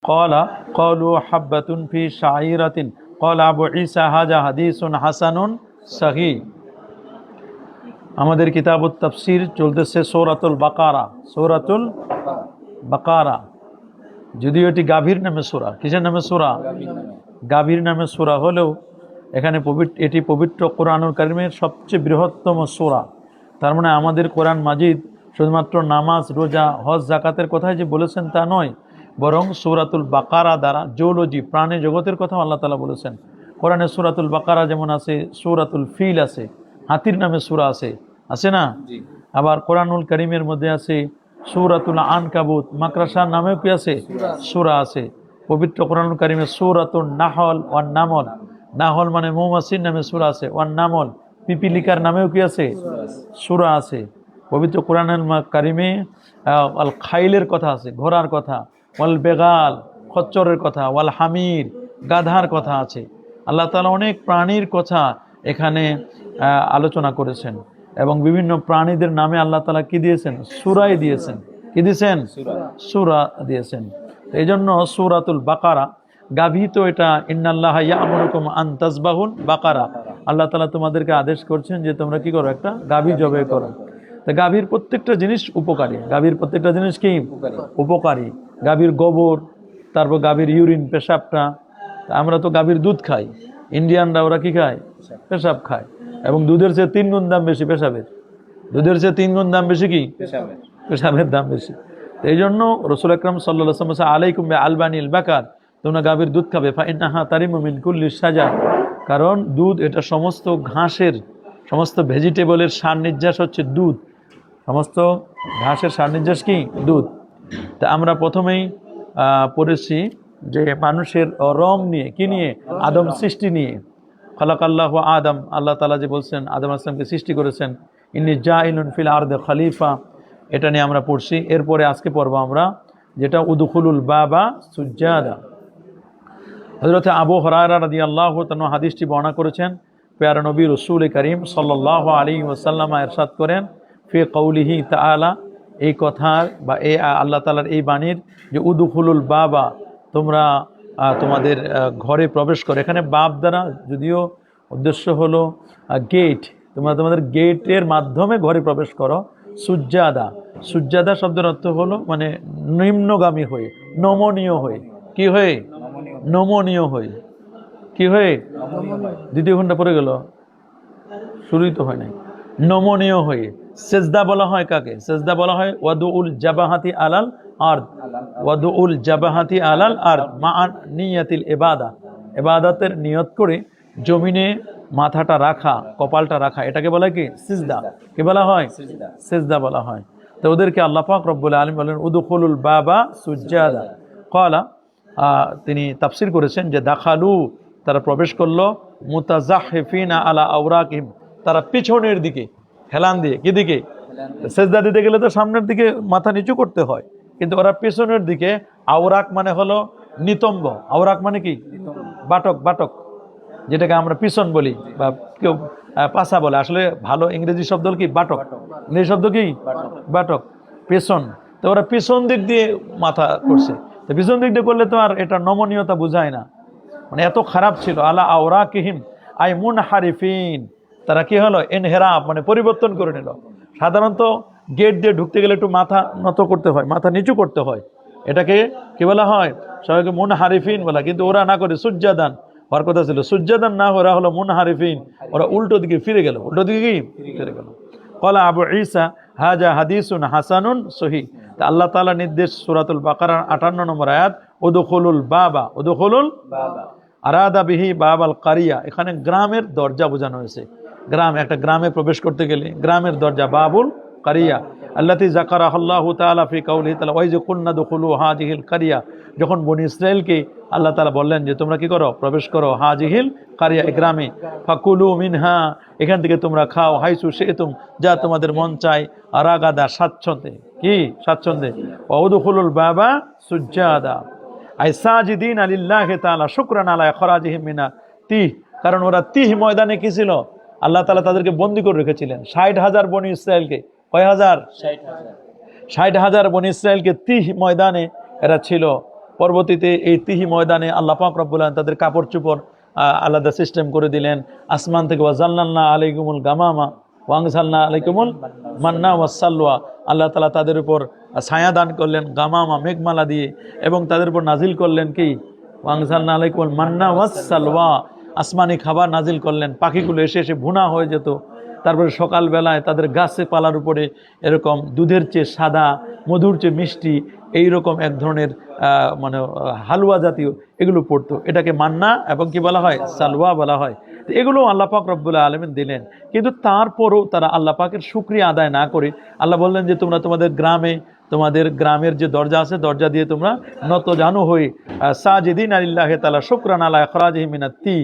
قال قالوا حبة في شعيرة قال أبو عيسى هذا حديث حسن صحيح। আমাদের কিতাবুত তাফসীর চলতেছে সূরাতুল বাকারা। সূরাতুল বাকারা, যদিও এটি গাভীর নামে সূরা। কিসের নামে সূরা? গাভীর নামে সূরা হলেও এখানে এটি পবিত্র কোরআনুল কারীমের সবচেয়ে বৃহত্তম সূরা। তার মানে আমাদের কোরআন মাজিদ শুধুমাত্র নামাজ, রোজা, হজ, যাকাতের কথাই যে বলেছেন তা নয়, বরং সূরাতুল বাকারা দ্বারা জুওলজি, প্রাণী জগতের কথা আল্লাহ তাআলা বলেছেন। কোরআনে সূরাতুল বাকারা যেমন আছে, সূরাতুল ফিল আছে, হাতির নামে সূরা আছে, আছে না? আবার কোরআনুল কারীমের মধ্যে আছে সূরাতুল আনকাবুত, মাকড়াসার নামেও কি আছে? সূরা আছে। পবিত্র কোরআনুল কারীমে সূরাতুন নাহল ওয়ান নামল, নাহল মানে মৌমাছির নামে সূরা আছে, ওয়ান নামল পিপিলিকার নামেও কি আছে? সূরা আছে। পবিত্র কোরআনুল কারীমে আল খাইলের কথা আছে, ঘোড়ার কথা, ওয়াল বেগাল খচ্চরের কথা, ওয়াল হামির গাধার কথা আছে। আল্লাহ তাআলা অনেক প্রাণীর কথা এখানে আলোচনা করেছেন এবং বিভিন্ন প্রাণীদের নামে আল্লাহ তাআলা কি দিয়েছেন? সূরাই দিয়েছেন। কি দিয়েছেন? সূরা দিয়েছেন। এই জন্য সূরাতুল বাকারা গাভী তো এটা ইন্নাল্লাহা ইয়া'মুরুকুম আন তাযবাহুল বাকারা, আল্লাহ তাআলা তোমাদেরকে আদেশ করছেন যে তোমরা কি করো? একটা গাভী জবাই করো। তো গাভীর প্রত্যেকটা জিনিস উপকারী। গাভীর প্রত্যেকটা জিনিস কি উপকারী? গাভীর গোবর, তারপর গাভীর ইউরিন, পেশাবটা। আমরা তো গাভীর দুধ খাই, ইন্ডিয়ানরা ওরা কি খায়? পেশাব খায়। এবং দুধের চেয়ে 3 গুণ দাম বেশি পেশাবের। দুধের চেয়ে 3 গুণ দাম বেশি কি? পেশাবের দাম বেশি। এই জন্য রাসূল আকরাম সাল্লাল্লাহু আলাইহি ওয়াসাল্লাম আলাইকুম বিআলবানিল বাকার, তোমরা গাভীর দুধ খাবে। ফাইন্নাহা তারিমু মিন কুল্লি শাজার, কারণ দুধ এটা সমস্ত ঘাসের, সমস্ত ভেজিটেবলের সার নির্যাস হচ্ছে দুধ। সমস্ত ঘাসের সার নির্যাস কি? দুধ। তা আমরা প্রথমেই পড়েছি যে মানুষের রং নিয়ে, কি নিয়ে? আদম সৃষ্টি নিয়ে। খালাকাল্লাহু আদম, আল্লাহ তাআলা যে বলছেন আদম আলাইহিস সালামকে সৃষ্টি করেছেন, ইন্নী জাইলুন ফিল আরদি খলিফা, এটা নিয়ে আমরা পড়ছি। এরপরে আজকে পড়ব আমরা যেটা উদখুলুল বাবা সুজ্জাদা। হযরত আবু হুরায়রা রাদিয়াল্লাহু তাআলা হাদিসটি বর্ণনা করেছেন। প্যারা নবী রাসূল করিম সাল্লাল্লাহু আলাইহি ওয়াসাল্লাম ইরশাদ করেন ফি কওলিহি তাআলা, এই কথার বা এই আল্লাহ তাআলার এই বাণীর যে উদখুলুল বাবা, তোমরা তোমাদের ঘরে প্রবেশ করো। এখানে বাব দ্বারা যদিও উদ্দেশ্য হলো গেট, তোমরা তোমাদের গেটের মাধ্যমে ঘরে প্রবেশ করো। সুজ্জাদা, সুজ্জাদা শব্দের অর্থ হলো মানে নিম্নগামী হয়ে, নমনীয় হয়ে। কি হয়ে? নমনীয় হয়ে। কি হয়ে? দ্বিতীয় ঘন্টা পড়ে গেল, শুরুই তো হয় নাই। নমনীয় হয়ে। সেজদা বলা হয় কাকে? সেজদা বলা হয় ওয়াদুউল জাবাহাতি আলাল আরদ, ওয়াদুউল জাবাহাতি আলাল আরদ মা নিয়াতিল ইবাদা, ইবাদতের নিয়ত করে জমিনে মাথাটা রাখা, কপালটা রাখা, এটাকে বলা কি? সিজদা। কি বলা হয়? সিজদা বলা হয়। তো ওদেরকে আল্লাহ পাক রব্বুল আলামিন বলেন উদখুলুল বাবা সুজ্জাদা। ক্বালা, তিনি তাফসীর করেছেন যে দাখালু, তারা প্রবেশ করলো, মুতাজাহহিফিনা আলা আওরাকিহিম, তারা পিছনের দিকে হেলান দিয়ে। কি দিকে? সেজদা দিতে গেলে তো সামনের দিকে মাথা নিচু করতে হয়, কিন্তু ওরা পেছনের দিকে। আওরাক মানে হলো নিতম্ব। আওরাক মানে কি? বাটক, বাটক, যেটাকে আমরা পিছন বলি বা কেউ পাছা বলে। আসলে ভালো ইংরেজি শব্দ কি? বাটক। ইংরেজি শব্দ কি? বাটক, পেছন। তো ওরা পিছন দিক দিয়ে মাথা করছে। তো পিছন দিক দিয়ে করলে তো আর এটা নমনীয়তা বোঝায় না, মানে এত খারাপ ছিল। আলা আওরাকিহিম আই মুনহারিফিন, তারা কি হলো? ইনহিরাফ মানে পরিবর্তন করে নিল। সাধারণত গেট দিয়ে ঢুকতে গেলে একটু মাথা নত করতে হয়, মাথা নিচু করতে হয়, এটাকে কি বলা হয়? সবাইকে মুনহারিফিন বলা। কিন্তু ওরা না করে সুজ্জাদান হওয়ার কথা ছিল, সুজ্জাদান না, ওরা হলো মুনহারিফিন, ওরা উল্টো দিকে ফিরে গেল। উল্টো দিকে কি? ফিরে গেল। ক্বালা আবু ঈসা হাযা হাদিসুন হাসানুন সহিহ। তা আল্লাহ তাআলা নির্দেশ সূরাতুল বাকারার 58 নম্বর আয়াত, উদখুলুল বাবা, উদখুলুল বাবা আরাদা বিহি বাবাল কারিয়া, এখানে গ্রামের দরজা বোঝানো হয়েছে। গ্রাম, একটা গ্রামে প্রবেশ করতে গেলে গ্রামের দরজা বাবুল কারিয়া আল্লাতী যাকারাহাল্লাহু তাআলা ফি কাওলিহি তাআলা ওয়া ইয কুননা দুখুলু হাযিহিল কারিয়া, যখন বনী ইসরাইলকে আল্লাহ তাআলা বললেন যে তোমরা কি করো? প্রবেশ করো হাযিহিল কারিয়া, এই গ্রামে। ফাকুলু মিনহা, এখান থেকে তোমরা খাও, হাইসু শি'তুম, যা তোমাদের মন চায়, আরাগাদা, স্বাচ্ছন্দ্যে। কি? স্বাচ্ছন্দ্যে। ওয়া উদখুলুল বাবা সুজ্জাদা আই সাজিদিন লিল্লাহি তাআলা শুকরান আলা ইখরাজিহিম মিনা তিহ, কারণ ওরা তিহ ময়দানে কি ছিল? আল্লাহ তাআলা তাদেরকে বন্দী করে রেখেছিলেন। 60,000 বনী ইসরাইলকে। কয় হাজার? 60,000 বনী ইসরাইলকে তিহ ময়দানে এরা ছিল। পরবর্তীতে এই তিহি ময়দানে আল্লাহ পাক রব্বুল আলামিন তাদের কাপড় চোপড় আলাদা সিস্টেম করে দিলেন। আসমান থেকে ওয়াজাল্লাল্না আলাইকুমুল গামামা ওয়াংজালনা আলাইকুমুল মান্না ওয়াসসালওয়া, আল্লাহ তাআলা তাদের উপর ছায়া দান করলেন গামামা মেঘমালা দিয়ে, এবং তাদের উপর নাজিল করলেন কি ওয়াংজালনা আলাইকুমুল মান্না ওয়াসসালওয়া, আসমানি খাবার নাজিল করলেন। পাখিগুলো এসে এসে ভুনা হয়ে যেত। তারপরে সকালবেলায় তাদের গাছে পালার উপরে এরকম দুধের চেয়ে সাদা, মধুর চেয়ে মিষ্টি, এইরকম এক ধরনের মানে হালুয়া জাতীয় এগুলো পড়তো। এটাকে মান্না এবং কি বলা হয়, সালওয়া বলা হয়। তো এগুলো আল্লাহ পাক রব্বুল আলামিন দিলেন, কিন্তু তারপরও তারা আল্লাহ পাকের শুকরিয়া আদায় না করে আল্লাহ বললেন যে তোমরা তোমাদের গ্রামের যে দরজা আছে দরজা দিয়ে তোমরা নতজানু হয়ে সাজিদিন আলিল্লাহি তাআলা শুকরান আলা ইখরাজিহি মিনাত-তি,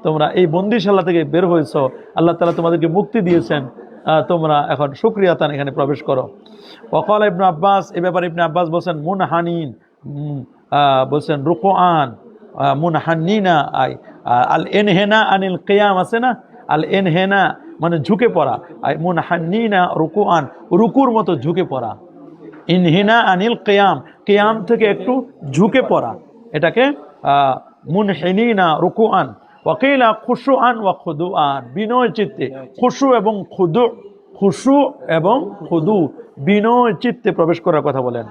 তোমরা এই বন্দিশালা থেকে বের হয়েছ, আল্লাহ তাআলা তোমাদেরকে মুক্তি দিয়েছেন, তোমরা এখন শুকরিয়া তান এখানে প্রবেশ করো। ওয়াকাল ইবনে আব্বাস, এ ব্যাপারে ইবনে আব্বাস বলছেন মুনহানিন, বলছেন রুকুআন, মুনহানিনা আল এনহেনা আনিল কিয়াম আছে না, আল এনহেনা মানে ঝুঁকে পড়া, মুনহানিনা রুকুআন রুকুর মতো ঝুঁকে পড়া, ইনহিনা আনিল কিয়াম কিয়াম থেকে একটু ঝুঁকে পড়া, এটাকে মুনহিনিনা রুকুআন। ওয়াকিলা খুশুআন ওয়া খুদুআন, বিনয় চিত্তে, খুশু এবং খুদু বিনয় চিত্তে প্রবেশ করার কথা বলেন।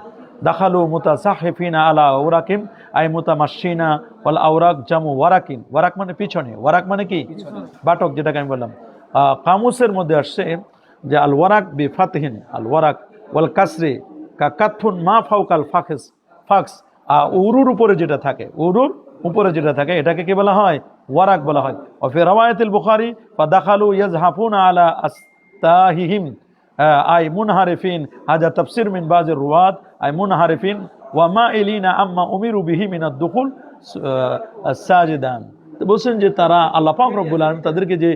দাখালু মুতাসাহিফিনা আলা আওরাকিম আই মুতামাশশিনা ওয়াল আওরাক জামু ওয়ারাকিন, ওয়ারাক মানে পিছনে, ওয়ারাক মানে কি বাটক, যেটাকে আমি বললাম। কামুসের মধ্যে আসছে যে আল ওয়ারাক বি ফাতহিন, আল ওয়ারাক ওয়াল কাসরি কা কাতফুন মা ফাওকাল ফাক্স, উরুর উপরে যেটা থাকে, উরুর উপরে যেটা থাকে এটাকে কি বলা হয়, ওয়ারাক বলা হয়। ওয়া ফি রাওয়ায়াতিল বুখারী ফাদাখালু ইয়াজহাফুনা আলা আস্তাহিহিম আই মুনহারিফিন, হাজা তাফসির মিন বাযির রুওয়াত আই মুনহারিফিন ওয়া মাইলিনা আম্মা উমিরু বিহি মিনাদ দুখুল সাজিদান। তো বলছেন যে তারা আল্লাহ পাক রব্বুল আলামিন তাদেরকে যে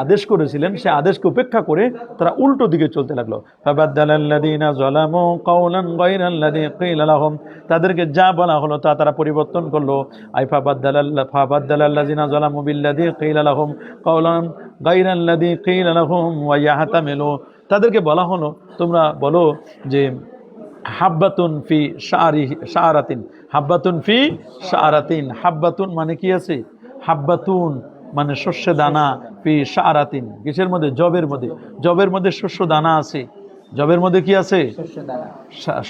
আদেশ করেছিলেন সে আদেশকে উপেক্ষা করে তারা উল্টো দিকে চলতে লাগলো। ফাবাদদালাল্লাযীনা যালামু কাওলান গায়রাল্লাযী ক্বিলা লাহুম, তাদেরকে যা বলা হলো তা তারা পরিবর্তন করলো। আই ফাবাদদালাল্লাযীনা যালামু বিল্লাযী ক্বিলা লাহুম কাওলান গায়রাল্লাযী ক্বিলা লাহুম ওয়া ইয়াহতামিলু, তাদেরকে বলা হলো তোমরা বলো যে হাব্বাতুন ফি শাআরাতিন, হাব্বাতুন ফি শাআরাতিন, হাব্বাতুন মানে কি আছে, হাব্বাতুন মানে শস্য দানা, ফি শাআরাতিন কিসের মধ্যে, জবের মধ্যে শস্য দানা আছে, জবের মধ্যে কি আছে,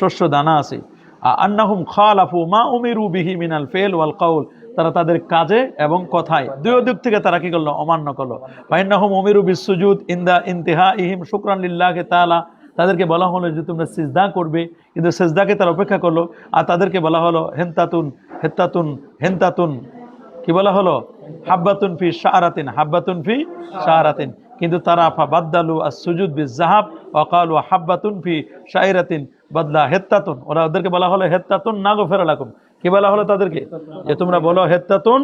শস্য দানা আছে। আন্নাহুম খালাফু মা উমিরু বিহি মিনাল ফিল ওয়াল কাউল, তারা তাদের কাজে এবং কথায় দুই দিক থেকে তারা কি করলো, অমান্য করলো। ফাইন্নাহুম উমিরু বিসসুজুদ ইনদা ইনতিহাইহিম শুকরান লিল্লাহি তাআলা, তাদেরকে বলা হলো যে তোমরা সিজদা করবে, কিন্তু সিজদাকে তারা উপেক্ষা করলো। আর তাদেরকে বলা হলো হেনতাতুন কি বলা হলো, হাব্বাতুন ফি শাআরাতিন, হাব্বাতুন ফি শাআরাতিন, কিন্তু তারা ফাবাদদালু আস-সুজুদ বিয-যাহাব ওয়া ক্বালু হাব্বাতুন ফি শাইরাতিন বদলা হেত্তাতুন, ওদেরকে বলা হলো হেত্তাতুন নাগফির লাকুম, কি বলা হলো তাদেরকে, যে তোমরা বলো হেত্তাতুন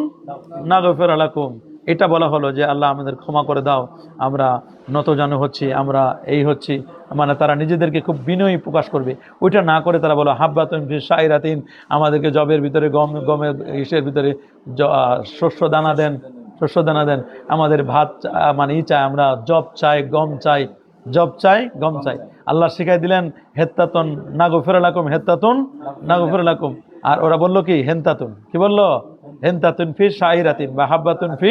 নাগফির লাকুম, এটা বলা হলো যে আল্লাহ আমাদের ক্ষমা করে দাও, আমরা নতজানু হচ্ছি, আমরা এই হচ্ছি, মানে তারা নিজেদেরকে খুব বিনয়ী প্রকাশ করবে। ওইটা না করে তারা বলো হাব্বাতুন ফি শাইরাতিন, আমাদেরকে জবের ভিতরে গমের ইসের ভিতরে শস্য দানা দেন, আমাদের ভাত মানে চাই, আমরা জব চাই গম চাই, গম চাই। আল্লাহ শিখাই দিলেন হেত্তাতুন নাগফির লাকুম, হেত্তাতুন নাগফির লাকুম। আর ওরা বললো কি হেনতাতুন, কি বললো, হেনতাতুন ফি শাইরাতিন বা হাব্বাতুন ফি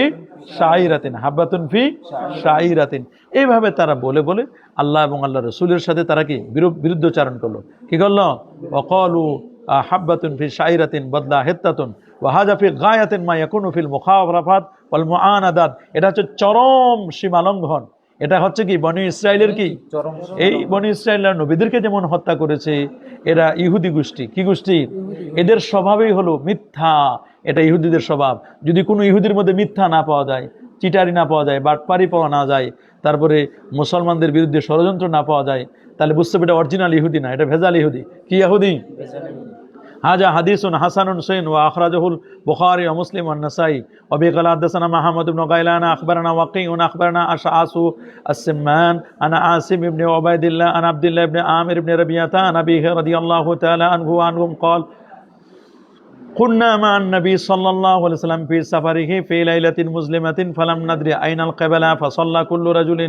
শাইরাতিন, হাব্বাতুন ফি শাইরাতিন। এইভাবে তারা বলে বলে আল্লাহ এবং আল্লাহ রাসূলের সাথে তারা কি বিরুদ্ধচারণ করলো, কি করলো, ওয়াকালু হাব্বাতুন ফি শাইরাতিন বদলা হেত্তাতুন ওয়া হাযা ফি গায়াতিন মা ইয়াকুনু ফিল মুখারাফাত ওয়াল মুআনাদাত, এটা হচ্ছে চরম সীমালঙ্ঘন। এটা হচ্ছে কি বনি ইসরায়েলের কি, এই বনি ইসরায়েলরা নবীদেরকে যেমন হত্যা করেছে, এরা ইহুদি গোষ্ঠী, কি গোষ্ঠী, এদের স্বভাবই হলো মিথ্যা, এটা ইহুদিদের স্বভাব। যদি কোনো ইহুদির মধ্যে মিথ্যা না পাওয়া যায়, চিটারি না পাওয়া যায়, বাটপারি পাওয়া না যায়, তারপরে মুসলমানদের বিরুদ্ধে ষড়যন্ত্র না পাওয়া যায়, তাহলে বুঝতে হবে এটা অরিজিনাল ইহুদি না, এটা ভেজাল ইহুদি। কি ইহুদি, হাজা হাদিসুন হাসানুন সহিহ ওয়া আখরাজাহুল বুখারী ওয়া মুসলিম ওয়া নাসাই ওয়া বিকাল হাদাসানা মাহমুদ ইবনে গাইলান আখবারানা ওয়াকিউন আখবারানা আশআসু আস-সিম্মান আনা আসিম ইবনে উবাইদিল্লাহ আন আব্দুল্লাহ ইবনে আমির ইবনে রাবিয়াতা আন আবিহি রাদিয়াল্লাহু তাআলা আনহু আনহুম قال كنا مع النبي صلى الله عليه وسلم في سفره في ليلة مظلمة فلم ندري أين القبلة فصلى كل رجل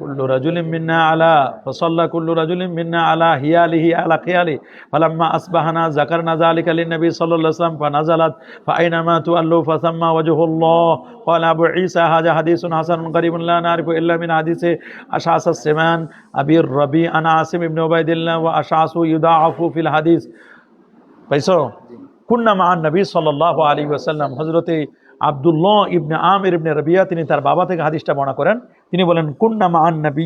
كل رجل منا على فصلى كل رجل منا على حياله على خياله فلما أصبحنا ذكرنا ذلك للنبي صلى الله عليه وسلم فنزلت فأينما تولوا فثم وجه الله قال أبو عيسى هذا حديث حسن غريب لا نعرف إلا من حديث أشعث السمان أبي الربيع عن عاصم بن عبيد الله وأشعث يضاعف في الحديث পাইছো কুন্না মান নবী সাল্লাল্লাহু আলাইহি ওয়াসাল্লাম হযরতে আব্দুল্লাহ ইবনে আমির ইবনে রাবিয়া তিনি তার বাবা থেকে হাদিসটা বর্ণনা করেন তিনি বলেন কুন্না মান নবী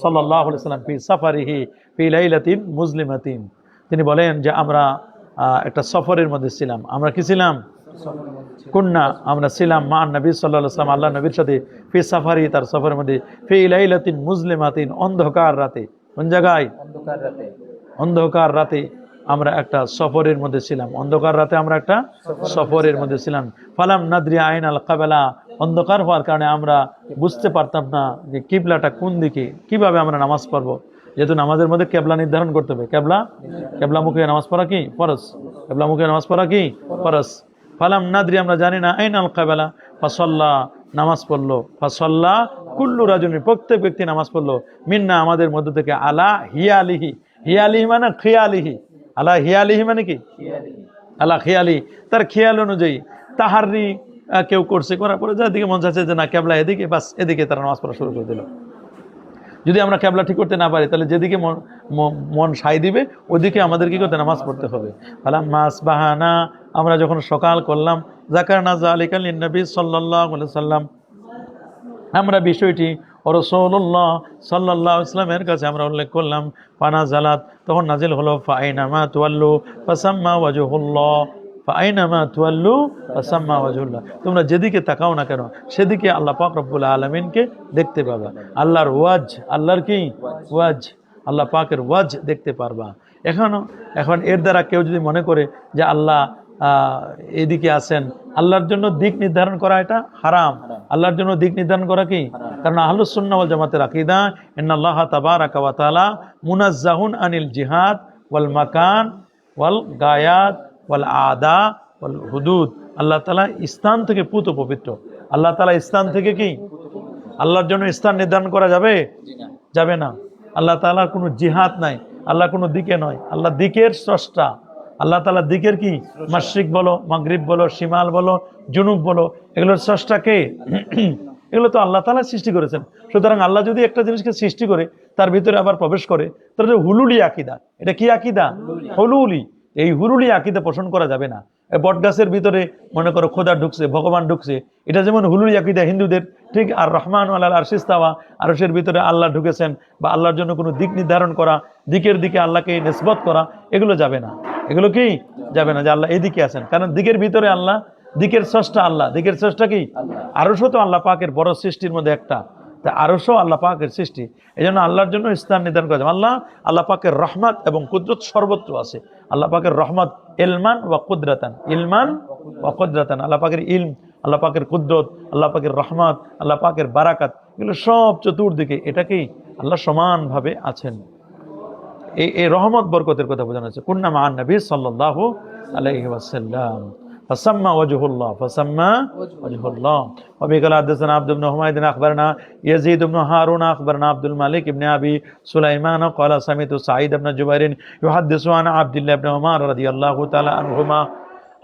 সাল্লাল্লাহু আলাইহি ওয়াসাল্লাম ফি সাফারিহি ফি লাইলাতিন মুজলিমাতিন তিনি বলেন যে আমরা একটা সফরের মধ্যে ছিলাম আমরা কি ছিলাম কুন্না আমরা ছিলাম মান নবী সাল্লাল্লাহু আলাইহি ওয়াসাল্লাম আল্লাহর নবীর সাথে ফি সাফারি তার সফরের মধ্যে ফি লাইলাতিন মুজলিমাতিন অন্ধকার রাতে কোন জায়গায় অন্ধকার রাতে আমরা একটা সফরের মধ্যে ছিলাম অন্ধকার রাতে আমরা একটা সফরের মধ্যে ছিলাম ফালাম নাদরি আইন আল কাবেলা অন্ধকার হওয়ার কারণে আমরা বুঝতে পারতাম না যে কিবলাটা কোন দিকে কিভাবে আমরা নামাজ পড়বো যেহেতু নামাজের মধ্যে কেবলা নির্ধারণ করতে হবে কেবলা মুখে নামাজ পড়া কি ফরজ কেবলা মুখে নামাজ পড়া কি ফরজ ফালাম নাদরি আমরা জানি না আইন আল কাবেলা ফাসাল্লা নামাজ পড়লো ফাসাল্লা কুল্লু রাজুনি প্রত্যেক ব্যক্তি নামাজ পড়লো মিন্না আমাদের মধ্য থেকে আলা হিয়ালিহি মানে খিয়ালিহি আলা হিয়ালিহি মানে কি আলা খিয়ালি তার খেয়াল অনুযায়ী তাহারি কেউ করছে করার পরে যার দিকে মন চাচ্ছে যে না কেবলা এদিকে বাস এদিকে তারা নামাজ পড়া শুরু করে দিল যদি আমরা কেবলা ঠিক করতে না পারি তাহলে যেদিকে মন সাই দিবে ওদিকে আমাদের কি করতে নামাজ পড়তে হবে ফালাম্মা আসবাহানা আমরা যখন সকাল করলাম যাকারনা যালিকা লিন্নবী সাল্লাল্লাহু আলাইহি ওয়াসাল্লাম আমরা বিষয়টি রাসূলুল্লাহ সাল্লাল্লাহু আলাইহি ওয়াসাল্লামের কাছে আমরা উল্লেখ করলাম ফানাজালাত তখন নাজিল হলো ফাইনামা তুয়াল্লু ফাসাম্মা ওয়াজহুল্লাহ ফাইনামা তুয়াল্লু ফাসাম্মা ওয়াজহুল্লাহ তোমরা যেদিকে তাকাও না কেন সেদিকে আল্লাহ পাক রব্বুল আলামিনকে দেখতে পাবা আল্লাহর ওয়াজ আল্লাহর কি ওয়াজ আল্লাহ পাকের ওয়াজ দেখতে পারবা এখন এর দ্বারা কেউ যদি মনে করে যে আল্লাহ এদিকে আছেন আল্লাহর জন্য দিক নির্ধারণ করা এটা হারাম আল্লাহর জন্য দিক নির্ধারণ করা কি কারণ আহলুস সুন্নাহ ওয়াল জামাতের আকীদা ইন্নাল্লাহ তাবারাকা ওয়া তাআলা মুনাজ্জাহুন আনিল জিহাদ ওয়াল মাকান ওয়াল গায়াত ওয়াল আদা ওয়াল হুদুদ আল্লাহ তাআলা স্থান থেকে পুত পবিত্র আল্লাহ তাআলা স্থান থেকে কি আল্লাহর জন্য স্থান নির্ধারণ করা যাবে যাবে না আল্লাহ তাআলার কোনো জিহাদ নাই আল্লাহ কোনো দিকে নয় আল্লাহ দিকের স্রষ্টা আল্লাহ তাআলা দিকের কি মাশরিক বলো মাগরিব বলো শিমাল বলো জুনুব বলো এগুলোর স্রষ্টা কে এগুলো তো আল্লাহ তাআলা সৃষ্টি করেছেন সুতরাং আল্লাহ যদি একটা জিনিসকে সৃষ্টি করে তার ভিতরে আবার প্রবেশ করে তাহলে হুলুলি আকীদা এটা কি আকীদা হুলুলি এই হুলুলি আকীদা পোষণ করা যাবে না বটগাছের ভিতরে মনে করো খোদা ঢুকছে ভগবান ঢুকছে এটা যেমন হুলুলি আকীদা হিন্দুদের ঠিক আর রহমান আলাল আরশিস ইস্তাওয়া আরশের ভিতরে আল্লাহ ঢুকেছেন বা আল্লাহর জন্য কোনো দিক নির্ধারণ করা দিকের দিকে আল্লাহকে নিসবত করা এগুলো যাবে না এগুলো কি যাবে না যে আল্লাহ এদিকে আছেন কারণ দিকের ভিতরে আল্লাহ দিকের স্রষ্টা আল্লাহ দিকের স্রষ্টা কি আরশও তো আল্লাহ পাকের বড় সৃষ্টির মধ্যে একটা তা আরশও আল্লাহ পাকের সৃষ্টি এই জন্য আল্লাহর জন্য স্থান নির্ধারণ করা যাবে আল্লাহ পাকের রহমত এবং কুদরত সর্বত্র আছে আল্লাহ পাকের রহমত ইলমান ওয়া কুদরাতান ইলমান ওয়া কুদরাতান আল্লাহ পাকের ইলম আল্লাহ পাকের কুদরত আল্লাহ পাকের রহমত আল্লাহ পাকের বারাকাত এগুলো সব চতুর্দিকে এটা কি আল্লাহ সমানভাবে আছেন এই রহমত বরকতের কথা বোঝানো হচ্ছে কুন্না মান নবী সাল্লাল্লাহু আলাইহি ওয়াসাল্লাম فسمى وجه الله وبه قال حدثنا عبد بن حميد اخبرنا يزيد بن هارون اخبرنا عبد الملك بن ابي سليمان قال سمعت سعيد بن جبير يحدث عن عبد الله بن عمر رضي الله تعالى عنهما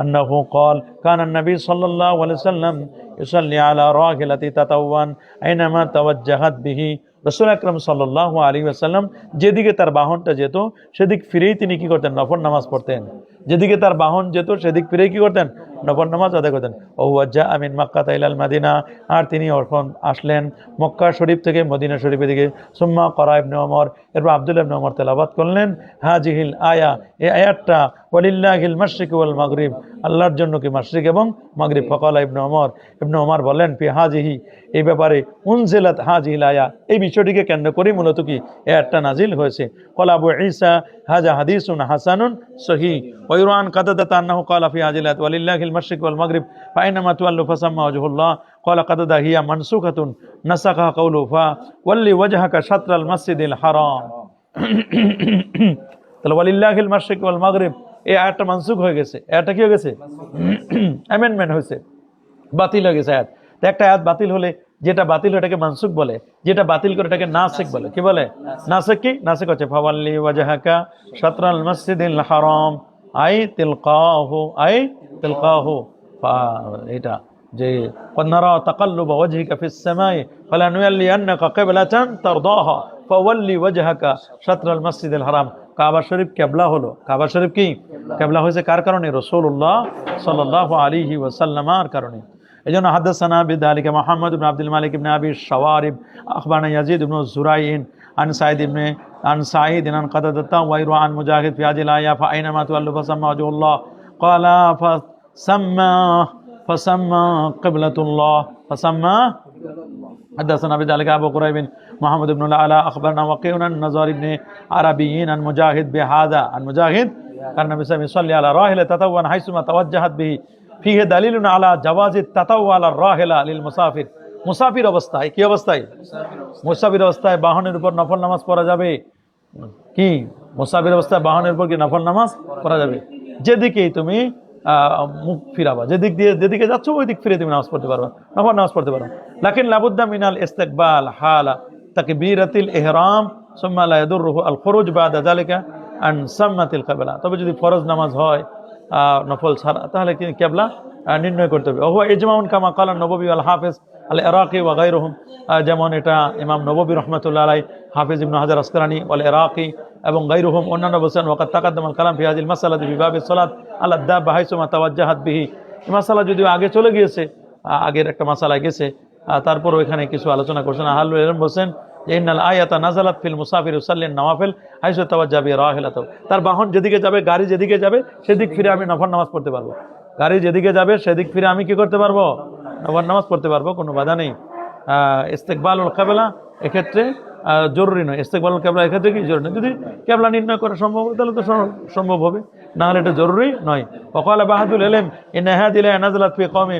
انه قال كان النبي صلى الله عليه وسلم يصلي على راحلته تطوعا اينما توجهت به রাসূল আকরাম সাল্লাল্লাহু আলাইহি ওয়াসাল্লাম যেদিকে তার বাহনটা যেত সেদিক ফিরেই তিনি কি করতেন নফল নামাজ পড়তেন যেদিকে তার বাহন যেত সেদিক ফিরেই কি করতেন নফল নামাজ আদায় করতেন ওয়াজা আমিন মক্কা ইলাল মাদিনা আর তিনি যখন আসলেন মক্কা শরীফ থেকে মদিনা শরীফের দিকে সুম্মা করা ইবনে ওমর এরপর আব্দুল্লাহ ইবনে ওমর তেলাওয়াত করলেন হাজিহিল আয়া এই আয়াতটা ওয়ালিল্লাহিল মাশরিক ওয়াল মাগরিব আল্লাহর জন্য কি মাশরিক এবং মাগরিব ফাকালা ইবনে ওমর বলেন ফি হাজিহি এই ব্যাপারে উনজিলাত হাজিহিল আয়া এই বিষয়টিকে কেন্দ্র করে মূলত কি আয়াতটা নাজিল হয়েছে ক্বালা আবু ঈসা হাযা হাদিসুন হাসানুন সহিহ ওয়া ইরওয়ান কাতাদা আন্নাহু ক্বালা ফি হাজিলাত ওয়ালিল্লাহিল মাশরিক ওয়াল মাগরিব ফাইনামা তুওয়াল্লু ফাসাম্মা ওয়াজহুল্লাহ ক্বালা কাতাদা হিয়া মানসুখাতুন নাসাখা কাউলু ফা ওয়াল্লি ওয়াজহাকা শাতরাল মাসজিদিল হারাম তাহলে ওয়ালিল্লাহিল মাশরিক ওয়াল মাগরিব এই আয়াতটা মানসুখ হয়ে গেছে আয়াতটা কি হয়ে গেছে অ্যামেন্ডমেন্ট হয়েছে বাতিল হয়ে গেছে আয়াত একটা আয়াত বাতিল হলে যেটা বাতিল ওটাকে মানসুখ বলে, যেটা বাতিল করে ওটাকে নাসিক বলে। কি বলে? নাসিক। কি নাসিক হচ্ছে ফাওয়াল্লি ওয়াজহাকা শাতরাল মাসজিদিল হারাম আই তিলকাহু, আই তিলকাহু। এটা যে নারা তাকাল্লুবা ওয়াজহিকা ফিস সামাই ফালানুয়াল্লিয়ান্নাকা কিবলাতান তারদাহা ফাওয়াল্লি ওয়াজহাকা শাতরাল মাসজিদিল হারাম। কাবা শরীফ কিবলা হলো। কাবা শরীফ কি কিবলা হয়েছে কার কারণে? রাসূলুল্লাহ সাল্লাল্লাহু আলাইহি ওয়াসাল্লামের কারণে। এজন্য হাদাসানা বিযালিকা মুহাম্মদ ইবনে আব্দুল মালিক ইবনে আবি শাওয়ারিব আখবারনা ইয়াজিদ ইবনে জুরাইন আন সাঈদ আন কাতাদাতা ওয়া ইরওয়া আন মুজাহিদ ফি হাযিল আয়া ফাআইনামা তুআল্লু ফাসাম্মা ওয়াজহুল্লাহ ক্বালা ফাসাম্মা কিবলাতুল্লাহ ফাসাম্মা। حدثنا بذلك أبو قريب محمد بن العلاء أخبرنا وقيع عن نزار بن عربيين عن مجاهد بهذا، عن مجاهد كان النبي صلى الله عليه وسلم يصلي على راحلة تطوعا حيثما توجهت به فيه دليل على جواز التطوع على الراحلة للمسافر। মুসাফির অবস্থায়, কি অবস্থায়? মুসাফির অবস্থায় বাহনের উপর নফল নামাজ পড়া যাবে। কি মুসাফির অবস্থায় বাহনের উপর কি নফল নামাজ পড়া যাবে? যেদিকেই তুমি মুখ ফিরাবা, যেদিকে যাচ্ছ ওই দিক ফিরে তুমি নামাজ পড়তে পারবা, নফল নামাজ পড়তে পারো। লাকিন লাবুদ্দা মিনাল ইস্তিকবাল হালা তাকবীরাতিল ইহরাম সুম্মা লা ইয়াদুররুহু আল খুরুজ বাদা যালিকা আন সাম্মাতিল কিবলা। তবে যদি ফরজ নামাজ হয় নফল ছাড়া, তাহলে কি কিবলা নির্ণয় করতে হবে। ওয়া ইজমাউন কামা ক্বালা নববী আল হাফিজ আল ইরাকি ওয়া গায়রুহুম, যেমন এটা ইমাম নববী রাহমাতুল্লাহ আলাইহি, হাফিজ ইবনে হাজার আসকালানি ওয়াল ইরাকি এবং গায়রুহুম অন্যান্য বলেন ওয়াকাদ তাকাদ্দামাল কালাম ফি হাযিল মাসআলাতি ফি বাবিস সালাত আলা দাব্বা হাইসুমা তাওয়াজ্জাহাত বিহি। এই মাসালা যদিও আগে চলে গিয়েছে, আগের একটা মাসালা গেছে, তারপর ওইখানে কিছু আলোচনা করছেন। আহলুল ইলম বলেন যে ইন্নাল আয়াতা নাযালাত ফিল মুসাফির ইউসাল্লিন নওয়াফিল হাইসু তাওয়াজ্জা বি রাহিলাতু। তার বাহন যেদিকে যাবে, গাড়ি যেদিকে যাবে সেদিক ফিরে আমি নফল নামাজ পড়তে পারবো। গাড়ি যেদিকে যাবে সেদিক ফিরে আমি কি করতে পারবো? নফল নামাজ পড়তে পারবো, কোনো বাধা নেই। ইস্তিকবালুল কিবলা এক্ষেত্রে জরুরি নয়। ইস্তিকবালুল কিবলা এক্ষেত্রে কি জরুরি নয়? যদি কিবলা নির্ণয় করা সম্ভব হয় তাহলে তো সম্ভব হবে, না হলে এটা জরুরি নয়। ওয়াকালা বাহাদুল ইলম ইন্না হাযিল নাযালাত ফি কওমি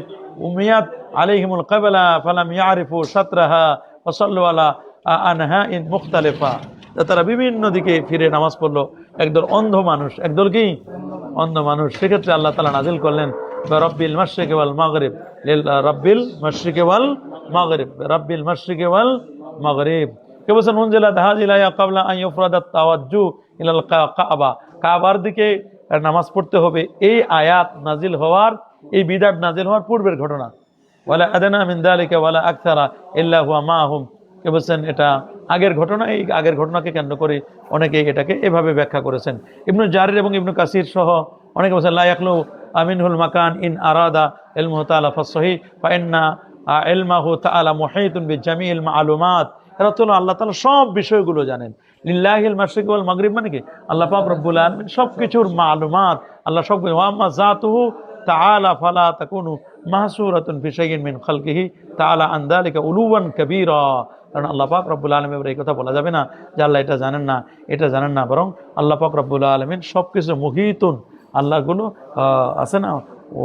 উমিয়াত আলাইহিমুল কিবলা ফালাম ইয়ারিফু শাতরাহা ওয়া সাল্লু আলা আনহাইন মুখতালিফা। তারা বিভিন্ন দিকে ফিরে নামাজ পড়লো। একদল অন্ধ মানুষ, একদল কি অন্ধ মানুষ। সেক্ষেত্রে আল্লাহ তাআলা নাজিল করলেন রব্বিল মাশরিকি ওয়াল মাগরিব, রব্বিল মাশরিকি ওয়াল মাগরিব, রব্বিল মাশরিকি ওয়াল মাগরিব। কে বলেছেন উনজিলাত হাযিল আয়া ক্বাবলা আন ইউফরাদাত তাওয়াজ্জু ইলাল কাবা, কাবার দিকে নামাজ পড়তে হবে। এই আয়াত নাজিল হওয়ার, এই বিধান নাজিল হওয়ার পূর্বের ঘটনা। ওয়ালা আদনা মিন যালিকা ওয়ালা আকসারা ইল্লা হুয়া মাহুম। কে বলেছেন এটা আগের ঘটনা। এই আগের ঘটনাকে কেন্দ্র করে অনেকে এটাকে এভাবে ব্যাখ্যা করেছেন। ইবনু জারির এবং ইবনু কাসির সহ অনেকে বলেছেন লা ইয়াখলু আমিনহুল মাকান ইন আরাদা ইলমুহু তাআলা ফাসহি ফা ইন্না ইলমাহু তাআলা মুহীতুন বিজামিল মালুমাত। এরা তো আল্লাহ তাআলা সব বিষয়গুলো জানেন। লিল্লাহিল মাশরিক ওয়াল মাগরিব মানে কি আল্লাহ পাক রব্বুল আলামিন সবকিছুর মালুমাত, আল্লাহ সব। ওয়া আম্মা যাতুহু তাআলা ফালা তাকুনু মাহসুরাতুন ফি শাইইন মিন খালকিহি তাআলা আন যালিকা উলুওয়ান কাবীরা। কারণ আল্লাহ পাক রব্বুল আলামিন এই কথা বলা যাবে না যে আল্লাহ এটা জানেন না, এটা জানেন না, বরং আল্লাহ পাক রব্বুল আলামিন সবকিছু মুহিতুন। আল্লাহগুলো আছে না, ও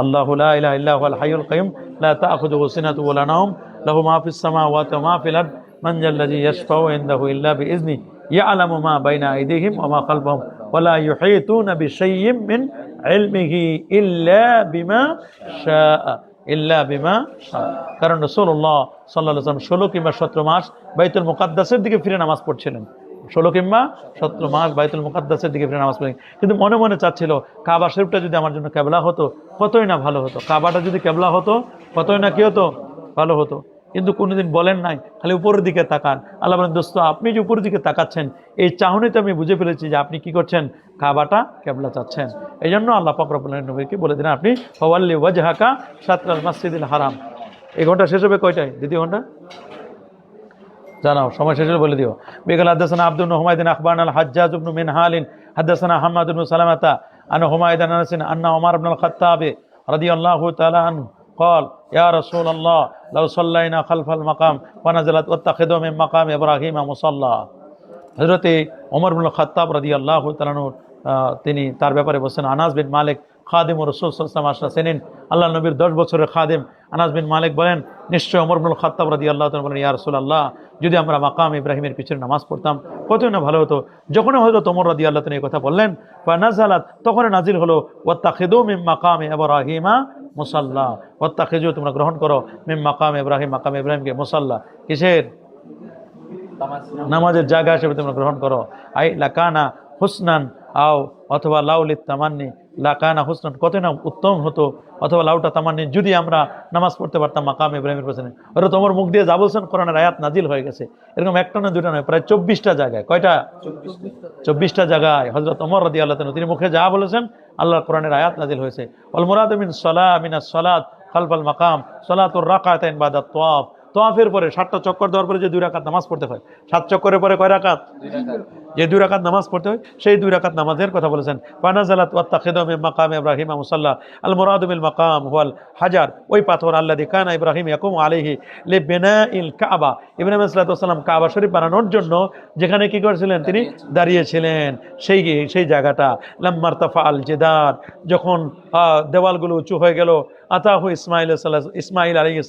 আল্লাহু লা ইলাহা ইল্লা হুয়াল হাইয়ুল কাইয়ুম লা তা'খুযুহু সিনাতুন ওয়া লা নাওম লাহু মা ফিস সামাওয়াতি ওয়া মা ফিল আরদ মান যাল্লাযী ইয়াশফাউ ইনদাহু ইল্লা বিইজনিহি ইয়া'লামু মা বাইনা আইদিহিম ওয়া মা খালফাহুম ওয়া লা ইউহীতুনা বিশাইইম মিন ইলমিহি ইল্লা বিমা শাআ, ইল্লা বিমা শাআ। কারণ রাসূলুল্লাহ সাল্লাল্লাহু আলাইহি ওয়াসাল্লাম 16 কিংবা 17 মাস বাইতুল মুকাদ্দাসের দিকে ফিরে নামাজ পড়ছিলেন। 16 কিংবা 17 মাস বাইতুল মুকাদ্দাসের দিকে ফিরে নামাজ পড়েন। কিন্তু মনে মনে চাচ্ছিল কাবা শরীফটা যদি আমার জন্য কিবলা হতো কতই না ভালো হতো। কাবাটা যদি কিবলা হতো কতই না কি হতো, ভালো হতো। কিন্তু কোনোদিন বলেন নাই, খালি উপরের দিকে তাকান। আল্লাহ বলেন দোস্ত আপনি যে উপরের দিকে তাকাচ্ছেন এই চাহনিতে আমি বুঝে ফেলেছি যে আপনি কি করছেন, কাবাটা কিবলা চাচ্ছেন। এই জন্য আল্লাহ পাক রব্বুল আলামিন নবীকে বলে দিলেন আপনি ফাওয়াল্লি ওয়াজহাকা শাতরাল মাসজিদিল হারাম। এই ঘন্টা শেষ হবে কয়টায়? দ্বিতীয় ঘন্টা জানাও, সময় শেষ হলে বলে দিও। বিকাল হাদাসানা আব্দুল হুমায়দিন আখবারনা আল হাজ্জাজ ইবনে মিনহালিন হাদাসানা হাম্মাদ ইবনে সালামাতা আন হুমায়দান আনাসিন আন্না ওমর ইবনে আল খাত্তাব রাদিয়াল্লাহু তাআলা আনহু قال يا رسول الله لو صلينا خلف المقام فنزلت واتخذوا من مقام ابراهيم مصلى। হযরত ওমর ইবনে খাত্তাব রাদিয়াল্লাহু তাআলা আনহু তিনি তার ব্যাপারে বলেন আনাস বিন মালিক খাদিম রাসূল সাল্লাল্লাহু আলাইহি ওয়াসাল্লাম আল্লাহ নবীর 10 বছরের খাদিম আনাস বিন মালিক বলেন নিশ্চয় ওমর ইবনে খাত্তাব রাদিয়াল্লাহু তাআলা বলেন ইয়া রাসূলুল্লাহ যদি আমরা মাকাম ইব্রাহিমের পিছনে নামাজ পড়তাম কতই না ভালো হতো। যখন হযরত ওমর রাদিয়াল্লাহু তাআলা এই কথা বললেন ফানাজালাত তখন নাজিল হলো ওয়াত্তাখিদু মিন মাকামি ইব্রাহিমা মুসাল্লা, ওয়াত্তাখিযু তোমরা গ্রহণ করো মিন মাকাম ইব্রাহিম, মাকাম ইব্রাহিমকে মুসাল্লা, কিসের? নামাজের জায়গা হিসেবে তোমরা গ্রহণ করো। আই লাকানা হুসনান আও, অথবা লাউলিত তামান্নি, লাকানা হুসনান কত না উত্তম হতো, অথবা লাউটা তামান্নি যদি আমরা নামাজ পড়তে পারতাম মাকাম ইব্রাহিমের পেছনে। ওরা তোমার মুখ দিয়ে যা বলছেন কোরআনের আয়াত নাজিল হয়ে গেছে, এরকম একটা না দুটা নয়, প্রায় 24টা জায়গায়। কয়টা? 24টা জায়গায় হযরত ওমর রাদিয়াল্লাহু তাআলা তিনি মুখে যা বলেছেন আল্লাহর কোরআনের আয়াত নাজিল হয়েছে। ওয়াল মুরাদু মিন সালাহ মিনাস সালাত খালফাল মাকাম সালাতুর রাকাতাইন বাদা তাওয়াফ, তাওয়াফের পরে 7টা চক্কর দেওয়ার পরে যে 2 রাকাত নামাজ পড়তে হয়, 7 চক্করের পরে কয় রাকাত? 2 রাকাত। যে 2 রাকাত নামাজ পড়তে হয় সেই 2 রাকাত নামাজের কথা বলেছেন। ফানাজালাত ওয়াত্তাখিযু মিন মাকাম ইব্রাহিম মুসাল্লা, আল মুরাদু বিল মাকাম হুয়াল হাজার, ওই পাথর আল্লাযী কানা ইব্রাহিম ইয়াকুমু আলাইহি লিবিনাইল কাবা, ইব্রাহিম আলাইহিস সালাম কাবা শরীফ বানানোর জন্য যেখানে কি করেছিলেন? তিনি দাঁড়িয়েছিলেন, সেই জায়গাটা। লাম্মারতাফা আল জিদার, যখন দেওয়ালগুলো উঁচু হয়ে গেল, আতাহু ইসমাইল আলাইহিস সালাম, ইসমাইল আলাইহিস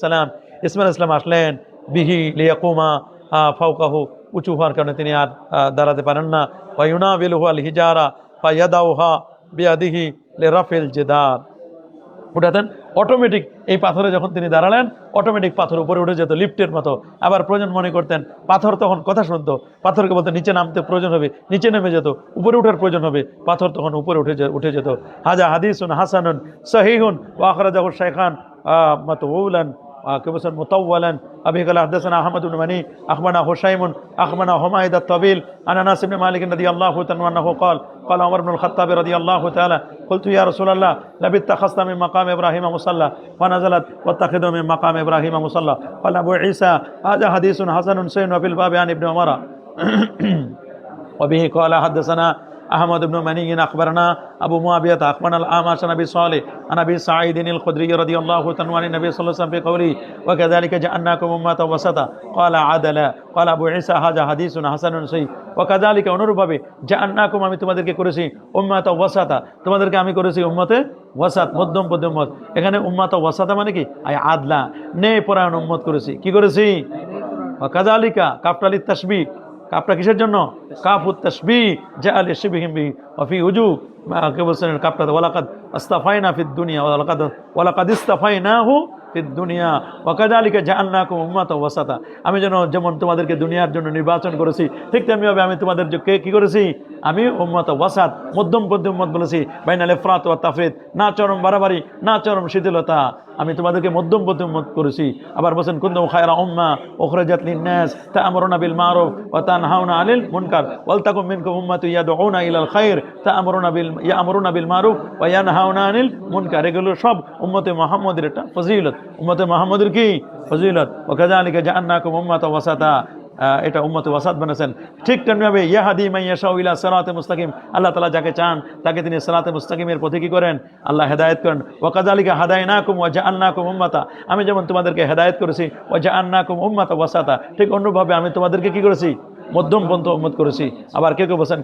সালাম আসলেন, বিহি লিয়াকুমা ফাওকাহু, উঁচু হওয়ার কারণে তিনি আর দাঁড়াতে পারেন না। ওয়ায়ুনাবিলুহু আল হিজারা ফায়াদাউহা বিয়াদিহি লিরাফিল জিদার, উঠাতেন অটোমেটিক। এই পাথরে যখন তিনি দাঁড়ালেন অটোমেটিক পাথর উপরে উঠে যেত লিফটের মতো। আবার প্রয়োজন মনে করতেন, পাথর তখন কথা শুনতো, পাথরকে বলতে নিচে নামতে প্রয়োজন হবে নিচে নেমে যেত, উপরে ওঠার প্রয়োজন হবে পাথর তখন উপরে উঠে যেত। হাজা হাদিসুন হাসানুন সহিহুন ওয়া আখরাজাহু শাইখান মাতউলান كبسن مطولا. أبي قال حدثنا أحمد بن مني أخبرنا هشيم أخبرنا حميد الطويل عن أنس بن مالك رضي الله تعالى عنه قال قال عمر بن الخطاب رضي الله تعالى قلت يا رسول الله لبثت اتخذت من مقام إبراهيم مصلى فنزلت واتخذوا من مقام إبراهيم مصلى. قال أبو عيسى هذا حديث حسن صحيح وفي الباب عن ابن عمر وبه قال حدثنا أحمد بن مني أخبرنا أبو معاوية أخبرنا الأعمش عن أبي صالح عن أبي سعيد الخدري رضي الله تعالى عن النبي صلى الله عليه وسلم في قوله وكذلك جعلناكم أمة وسطا قال عدلا. قال أبو عيسى هذا حديث حسن صحيح. وكذلك অনুরূপভাবে জাআলনাকুম আমি তোমাদেরকে করেছি উম্মাত ওয়াসাতা, তোমাদেরকে আমি করেছি উম্মতে ওয়াসাত, মধ্যম পন্থী উম্মত। এখানে উম্মাত ওয়াসাতা মানে কি? আই আদলা, ন্যায় পরায়ণ উম্মত করেছি। কি করেছি? ওয়াকাযালিকা কাফটা লিতাশবিহ, কাপটা কিসের জন্য? কাফুত তাশবিহ জাআল শিবহিম বি ওয়া ফি উজু কে বলছেন কাপটা ওয়ালাকাদ আস্তাফাইনা ফিদ দুনিয়া ওয়ালাকাদ ইস্তাফাইনাহু ফিদ দুনিয়া ওয়া কাযালিকা জাআলনাকুম উম্মাতাও ওয়াসাতা, আমি যেমন তোমাদেরকে দুনিয়ার জন্য নির্বাচন করেছি ঠিক তেমনিভাবে আমি তোমাদেরকে কি করেছি? আমি উম্মাত ওয়াসাত, মধ্যমপন্থী উম্মত বলেছি। বাইনাল ইফরাত ওয়া তাফরিদ, না চরম বাড়াবাড়ি না চরম শিথিলতা, আমি তোমাদেরকে মধ্যমপন্থী উম্মত করেছি। আবার বলেন কুনতুম খায়রা উম্মা উখরিজাত লিন-নাস তা'মুরুনা বিল মারুফ ওয়া তানহাউনা আনিল মুনকার ওয়াল তাকুম মিনকুম উম্মাতুন ইয়াদউনা ইলাল খায়র ইয়া'মুরুনা বিল মারুফ ওয়া ইয়ানহাউনা আনিল মুনকার। এগুলো সব উম্মতে মুহাম্মদের একটা ফজিলত, উম্মতে মুহাম্মদের কি ফজিলত। ওয়া কাযালিকা জাআলনাকুম উম্মাতাও ওয়াসাতা, এটা উম্মতে ওয়াসাত বানাছেন। ঠিক তেমনিভাবে ইয়াহাদি মান ইয়াশাউ ইলা সিরাতে মুস্তাকিম, আল্লাহ তাআলা যাকে চান তাকে তিনি সিরাতে মুস্তাকিমের পথে কি করেন? আল্লাহ হেদায়েত করেন। ওয়া কাযালিকা হাদায়নাকুম ওয়া জাআলনাকুম উম্মাতা, আমি যেমন তোমাদেরকে হেদায়েত করেছি ওয়া জাআলনাকুম উম্মাতা ওয়াসাতা, ঠিক অন্যভাবে আমি তোমাদেরকে কি করেছি? মধ্যমপন্থী উম্মত করেছি। আবার কেউ বলেন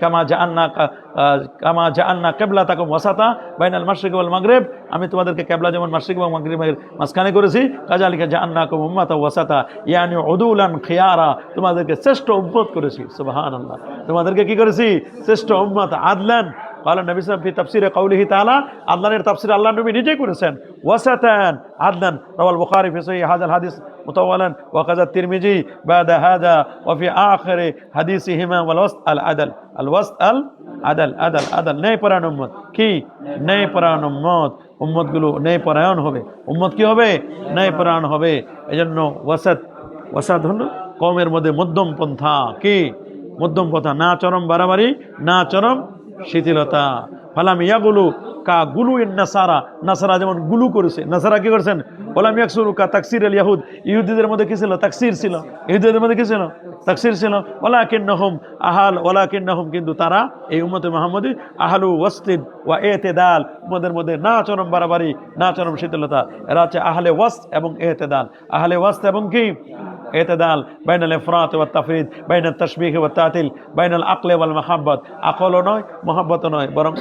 কামা জাআলনা কিবলাতাকুম ওয়াসাতা বাইনাল মাশরিক ওয়াল মাগরিব, আমি তোমাদেরকে কিবলা যেমন মাশরিক এবং মাগরিবের মাঝখানে করেছি, কাযালিকা জাআলনাকুম উম্মাতাও ওয়াসাতা ইয়ানি উদুলান খিয়ারা, তোমাদেরকে শ্রেষ্ঠ উম্মত করেছি। সুবহানাল্লাহ, তোমাদেরকে কি করেছি? শ্রেষ্ঠ উম্মত। আদলান قال النبي صلى الله عليه وسلم في تفسير قوله تعالى, আল্লাহর তাফসীর আল্লাহ নবী নিজেই করেছেন। ওয়াসাতান আদলান রাওয়াল বুখারী ফি সহিহ হাযাল হাদিস মুতাওয়ালান ওয়া কাযা তিরমিজি বাদা হাযা ওয়া ফি আখির হাদিসিহিমা ওয়াল ওয়াসত আল আদল, আল ওয়াসত আল আদল, আদল আদল ন্যায় পরায়ণ উম্মত। কি ন্যায় পরায়ণ উম্মত? উম্মতগুলো ন্যায় পরায়ণ হবে। উম্মত কি হবে? ন্যায় পরায়ণ হবে। এজন্য ওয়াসাত হলো কওমের মধ্যে মধ্যম পন্থা। কি মধ্যম পন্থা? না চরম বাড়াবাড়ি না চরম শিথিলতা। ফালাম ইয়াগুলু কা গুলু ইন নাসারা, নাসারা যেমন গুলু করেছে। নাসারা কি করেছেন? ওয়ালাম ইয়াকসুরু কা তাকসির আল ইয়াহুদ, ইহুদিদের মধ্যে কি ছিল? তাকসির ছিল। ইহুদিদের মধ্যে কি ছিল? তাকসির ছিল। ওয়ালাকিন্নাহুম কিন্তু তারা এই উম্মতে মুহাম্মদী আহলু ওয়াসতিন ওয়া ইতিদাল, উম্মতের মধ্যে না চরম বাড়াবাড়ি না চরম শিথিলতা। এরা হচ্ছে আহলে ওয়াসত এবং ইতিদাল। আহলে ওয়াসত এবং কি এতেদাল, বাইনাল ইফরাত ওয়া তাফরিদ, বাইনাত তাশবিহ ওয়া তাতিল, বাইনাল আকল ওয়াল মাহাব্বত। আকলও নয় মহব্বতও নয়, বরং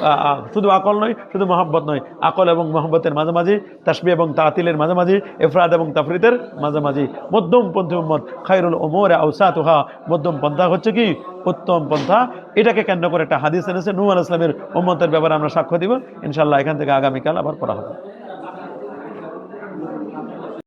শুধু আকল নয় শুধু মহব্বত নয়, আকল এবং মহব্বতের মাঝামাঝি, তাশবিহ এবং তাতিলের মাঝামাঝি, ইফরাদ এবং তাফরিদের মাঝামাঝি। মধ্যমপন্থী উম্মত খায়রুল উমুরি আওসাতুহা, মধ্যম পন্থা হচ্ছে কি উত্তম পন্থা। এটাকে কেন্দ্র করে একটা হাদিস এনেছে নূহ আলাইহিস সালামের উম্মতের ব্যাপারে আমরা সাক্ষ্য দিব ইনশাআল্লাহ। এখান থেকে আগামীকাল আবার পড়া হবে।